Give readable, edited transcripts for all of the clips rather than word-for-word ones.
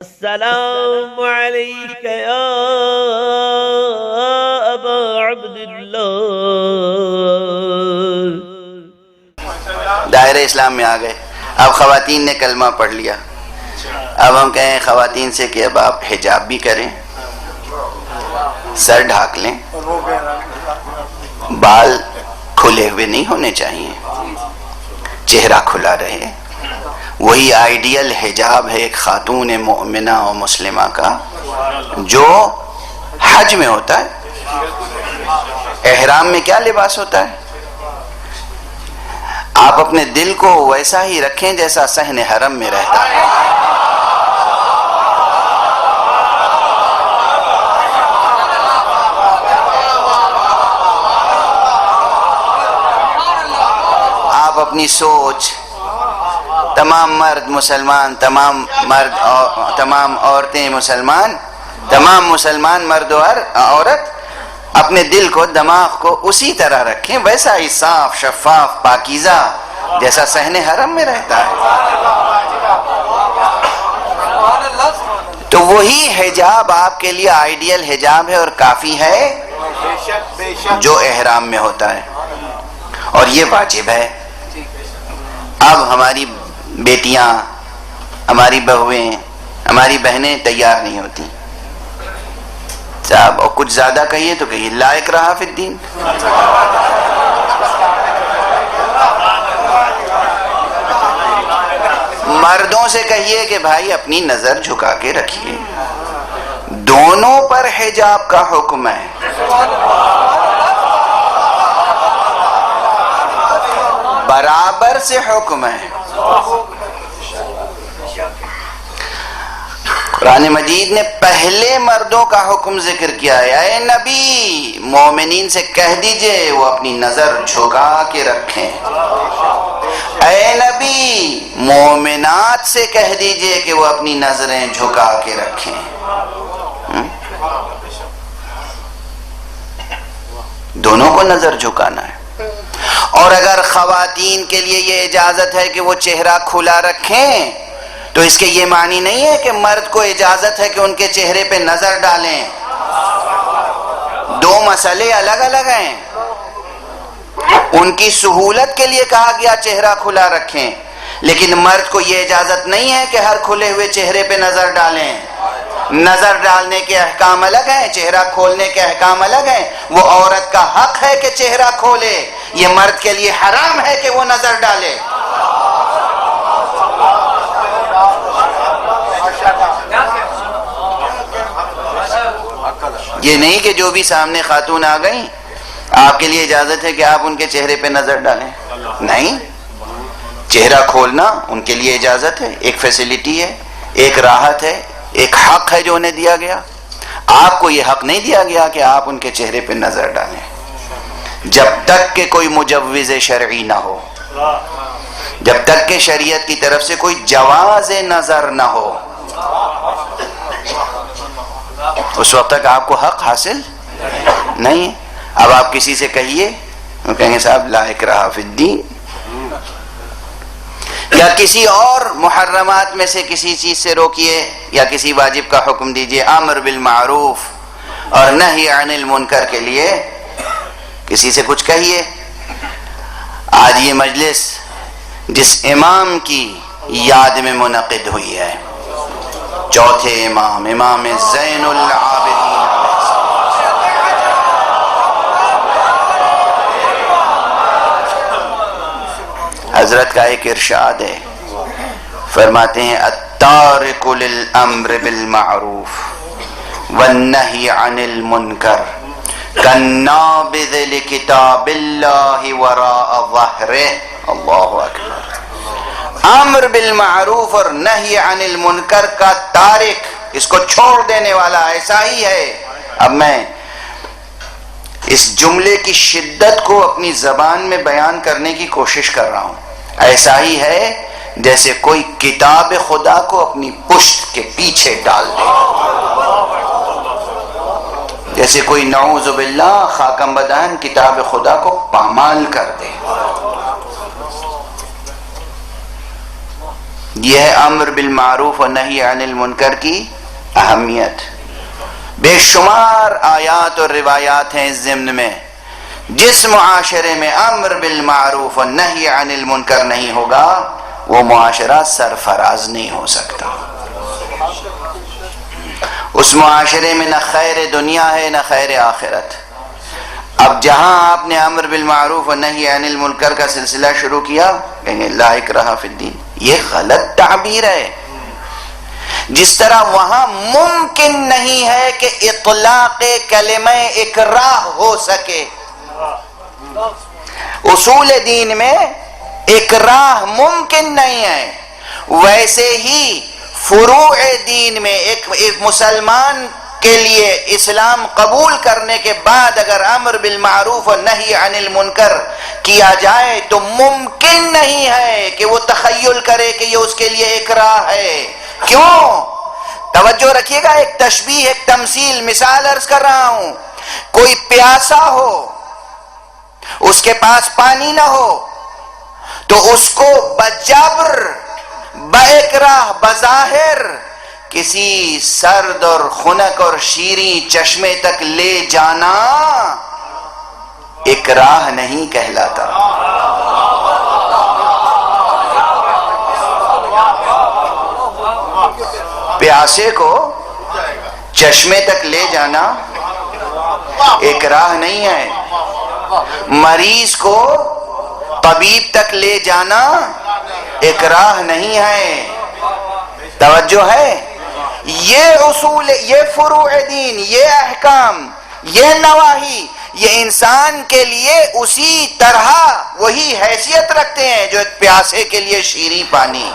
السلام علیک یا ابا عبداللہ۔ دائرہ اسلام میں آ گئے، اب خواتین نے کلمہ پڑھ لیا، اب ہم کہیں خواتین سے کہ اب آپ حجاب بھی کریں، سر ڈھانک لیں، بال کھلے ہوئے نہیں ہونے چاہیے، چہرہ کھلا رہے۔ وہی آئیڈیل حجاب ہے ایک خاتون مؤمنہ و مسلمہ کا جو حج میں ہوتا ہے۔ احرام میں کیا لباس ہوتا ہے؟ آپ اپنے دل کو ویسا ہی رکھیں جیسا صحن حرم میں رہتا ہے۔ آپ اپنی سوچ، تمام مرد مسلمان، تمام عورتیں مسلمان، تمام مسلمان مرد و عورت اپنے دل کو، دماغ کو اسی طرح رکھیں، ویسا ہی صاف شفاف پاکیزہ جیسا صحن حرم میں رہتا ہے۔ تو وہی حجاب آپ کے لیے آئیڈیل حجاب ہے اور کافی ہے جو احرام میں ہوتا ہے، اور یہ واجب ہے۔ اب ہماری بیٹیاں، ہماری بہویں، ہماری بہنیں تیار نہیں ہوتی صاحب، اور کچھ زیادہ کہیے تو کہیے لا اکراہ فی الدین۔ مردوں سے کہیے کہ بھائی اپنی نظر جھکا کے رکھیے، دونوں پر حجاب کا حکم ہے۔ برابر سے حکم ہے۔ قرآن مجید نے پہلے مردوں کا حکم ذکر کیا ہے، اے نبی مومنین سے کہہ دیجئے وہ اپنی نظر جھکا کے رکھیں۔ اے نبی مومنات سے کہہ دیجئے کہ وہ اپنی نظریں جھکا کے رکھیں۔ دونوں کو نظر جھکانا ہے۔ اور اگر خواتین کے لیے یہ اجازت ہے کہ وہ چہرہ کھلا رکھیں تو اس کے یہ معنی نہیں ہے کہ مرد کو اجازت ہے کہ ان کے چہرے پہ نظر ڈالیں، دو مسئلے الگ الگ ہیں۔ ان کی سہولت کے لیے کہا گیا چہرہ کھلا رکھیں، لیکن مرد کو یہ اجازت نہیں ہے کہ ہر کھلے ہوئے چہرے پہ نظر ڈالیں۔ نظر ڈالنے کے احکام الگ ہیں، چہرہ کھولنے کے احکام الگ ہیں۔ وہ عورت کا حق ہے کہ چہرہ کھولے، یہ مرد کے لیے حرام ہے کہ وہ نظر ڈالے۔ یہ نہیں کہ جو بھی سامنے خاتون آ گئیں آپ کے لیے اجازت ہے کہ آپ ان کے چہرے پہ نظر ڈالیں، نہیں، چہرہ کھولنا ان کے لیے اجازت ہے، ایک فیسلٹی ہے، ایک راحت ہے، ایک حق ہے جو انہیں دیا گیا۔ آپ کو یہ حق نہیں دیا گیا کہ آپ ان کے چہرے پہ نظر ڈالیں جب تک کہ کوئی مجوز شرعی نہ ہو، جب تک کہ شریعت کی طرف سے کوئی جواز نظر نہ ہو، اس وقت تک آپ کو حق حاصل نہیں ہے۔ اب آپ کسی سے کہیے، وہ کہیں گے صاحب لا اکراہ فی الدین، یا کسی اور محرمات میں سے کسی چیز سے روکیے یا کسی واجب کا حکم دیجیے، امر بالمعروف اور نہی عن المنکر کے لیے کسی سے کچھ کہیے۔ آج یہ مجلس جس امام کی یاد میں منعقد ہوئی ہے، چوتھے امام، امام زین العابدین، حضرت کا ایک ارشاد ہے، فرماتے ہیں التارک للامر بالمعروف والنہی عن المنکر کالنابذ لکتاب اللہ وراء ظہرہ۔ اللہ اکبر۔ امر بالمعروف اور نہی عن المنکر کا تارک، اس کو چھوڑ دینے والا ایسا ہی ہے۔ اب میں اس جملے کی شدت کو اپنی زبان میں بیان کرنے کی کوشش کر رہا ہوں، ایسا ہی ہے جیسے کوئی کتاب خدا کو اپنی پشت کے پیچھے ڈال دے، جیسے کوئی نعوذ باللہ خاکم بدان کتاب خدا کو پامال کر دے۔ یہ ہے امر بالمعروف و نہی عن المنکر کی اہمیت. بے شمار آیات اور روایات ہیں اس ضمن میں. جس معاشرے میں امر بالمعروف و نہی عن المنکر نہیں ہوگا وہ معاشرہ سرفراز نہیں ہو سکتا. اس معاشرے میں نہ خیر دنیا ہے نہ خیر آخرت. اب جہاں آپ نے امر بالمعروف و نہی عن المنکر کا سلسلہ شروع کیا کہیں گے لا اکراہ فی الدین، یہ غلط تعبیر ہے. جس طرح وہاں ممکن نہیں ہے کہ اطلاق کلمہ اکراہ ہو سکے، اصول دین میں اکراہ ممکن نہیں ہے، ویسے ہی فروع دین میں ایک مسلمان کے لیے اسلام قبول کرنے کے بعد اگر امر بالمعروف و نہی عن المنکر کیا جائے تو ممکن نہیں ہے کہ وہ تخیل کرے کہ یہ اس کے لیے اکراہ ہے. کیوں؟ توجہ رکھیے گا، ایک تشبیہ، ایک تمثیل، مثال عرض کر رہا ہوں. کوئی پیاسا ہو، اس کے پاس پانی نہ ہو، تو اس کو بجبر، باکراہ، بظاہر کسی سرد اور خنک اور شیریں چشمے تک لے جانا اکراہ نہیں کہلاتا. پیاسے کو چشمے تک لے جانا اکراہ نہیں ہے. مریض کو طبیب تک لے جانا اکراہ نہیں ہے. توجہ ہے؟ یہ اصول، یہ فروع دین، یہ احکام، یہ نواہی، یہ انسان کے لیے اسی طرح وہی حیثیت رکھتے ہیں جو ایک پیاسے کے لیے شیریں پانی.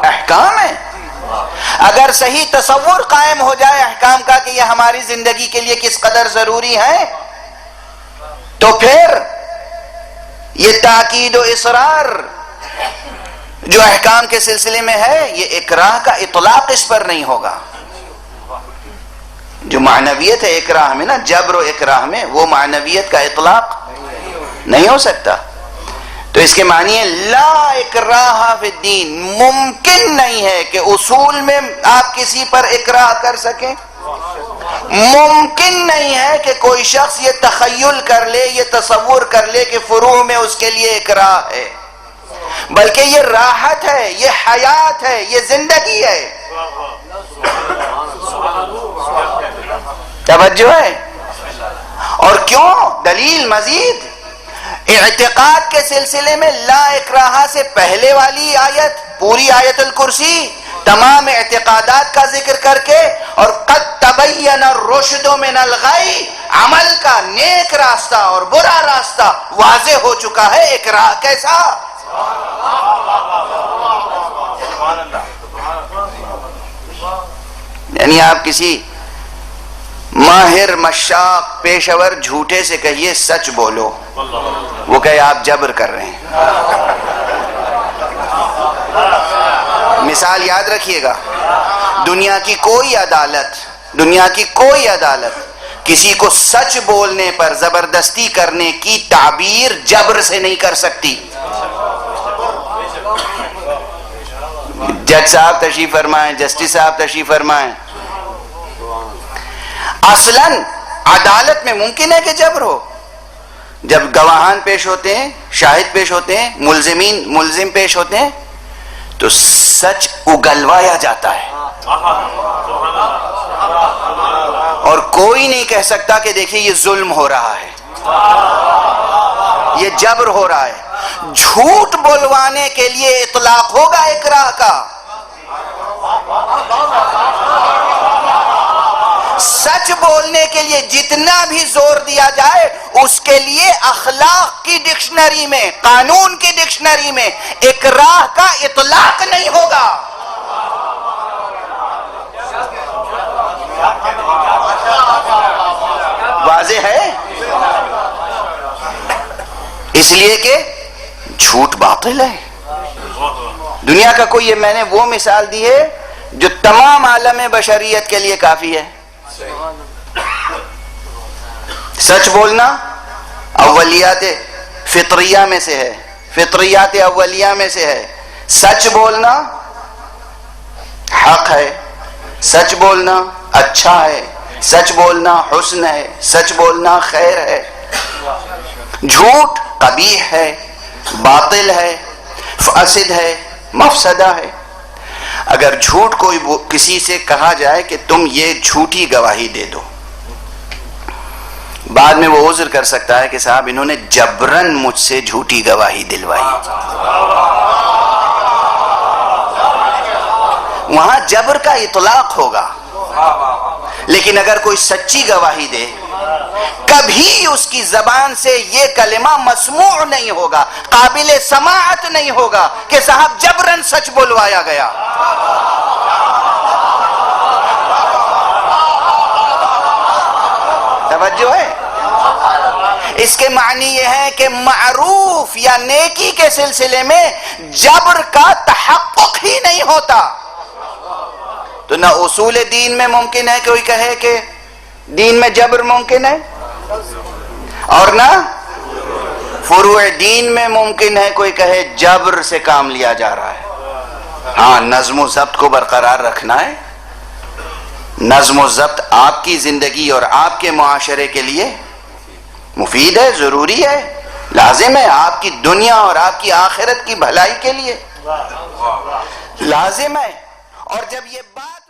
احکام ہے. اگر صحیح تصور قائم ہو جائے احکام کا کہ یہ ہماری زندگی کے لیے کس قدر ضروری ہے، تو پھر یہ تاکید و اصرار جو احکام کے سلسلے میں ہے، یہ اکراہ کا اطلاق اس پر نہیں ہوگا. جو معنویت ہے اکراہ میں نا، جبر و اکراہ میں، وہ معنویت کا اطلاق نہیں ہو سکتا. تو اس کے معنی ہے لا اکراہ فی الدین، ممکن نہیں ہے کہ اصول میں آپ کسی پر اکراہ کر سکیں. ممکن نہیں ہے کہ کوئی شخص یہ تخیل کر لے، یہ تصور کر لے کہ فروع میں اس کے لیے اکراہ ہے، بلکہ یہ راحت ہے، یہ حیات ہے، یہ زندگی ہے. توجہ ہے؟ اور کیوں؟ دلیل مزید اعتقاد کے سلسلے میں لا اکراہ سے پہلے والی آیت، پوری آیت الکرسی تمام اعتقادات کا ذکر کر کے اور قد تبین الرشد من الغی، عمل کا نیک راستہ اور برا راستہ واضح ہو چکا ہے. اکراہ کیسا؟ یعنی آپ کسی ماہر مشاق پیشور جھوٹے سے کہیے سچ بولو، وہ کہے آپ جبر کر رہے ہیں. مثال یاد رکھیے گا، دنیا کی کوئی عدالت کسی کو سچ بولنے پر زبردستی کرنے کی تعبیر جبر سے نہیں کر سکتی. جج صاحب تشریف فرمائیں، جسٹس صاحب تشریف فرمائیں. اصلاً عدالت میں ممکن ہے کہ جبر ہو. جب گواہان پیش ہوتے ہیں، شاہد پیش ہوتے ہیں، ملزم پیش ہوتے ہیں، تو سچ اگلوایا جاتا ہے اور کوئی نہیں کہہ سکتا کہ دیکھیے یہ ظلم ہو رہا ہے، یہ جبر ہو رہا ہے. جھوٹ بولوانے کے لیے اطلاق ہوگا اکراہ کا، سچ بولنے کے لیے جتنا بھی زور دیا جائے اس کے لیے اخلاق کی ڈکشنری میں، قانون کی ڈکشنری میں اکراہ کا اطلاق نہیں ہوگا. واضح ہے؟ اس لیے کہ جھوٹ باطل ہے. دنیا کا کوئی، میں نے وہ مثال دی ہے جو تمام عالم بشریت کے لیے کافی ہے. سچ بولنا اولیات فطریہ میں سے ہے، فطریات اولیہ میں سے ہے. سچ بولنا حق ہے، سچ بولنا اچھا ہے، سچ بولنا حسن ہے، سچ بولنا خیر ہے. جھوٹ قبیح ہے، باطل ہے، فاسد ہے، مفسدہ ہے. اگر جھوٹ کوئی کسی سے کہا جائے کہ تم یہ جھوٹی گواہی دے دو، بعد میں وہ عذر کر سکتا ہے کہ صاحب انہوں نے جبرن مجھ سے جھوٹی گواہی دلوائی. وہاں جبر کا اطلاق ہوگا. لیکن اگر کوئی سچی گواہی دے، کبھی اس کی زبان سے یہ کلمہ مسموع نہیں ہوگا، قابل سماعت نہیں ہوگا کہ صاحب جبرن سچ بلوایا گیا. توجہ ہے؟ اس کے معنی یہ ہے کہ معروف یا نیکی کے سلسلے میں جبر کا تحقق ہی نہیں ہوتا. تو نہ اصول دین میں ممکن ہے کوئی کہے کہ دین میں جبر ممکن ہے، اور نہ فروع دین میں ممکن ہے کوئی کہے جبر سے کام لیا جا رہا ہے. ہاں، نظم و ضبط کو برقرار رکھنا ہے. نظم و ضبط آپ کی زندگی اور آپ کے معاشرے کے لیے مفید ہے، ضروری ہے، لازم ہے، آپ کی دنیا اور آپ کی آخرت کی بھلائی کے لیے لازم ہے. اور جب یہ بات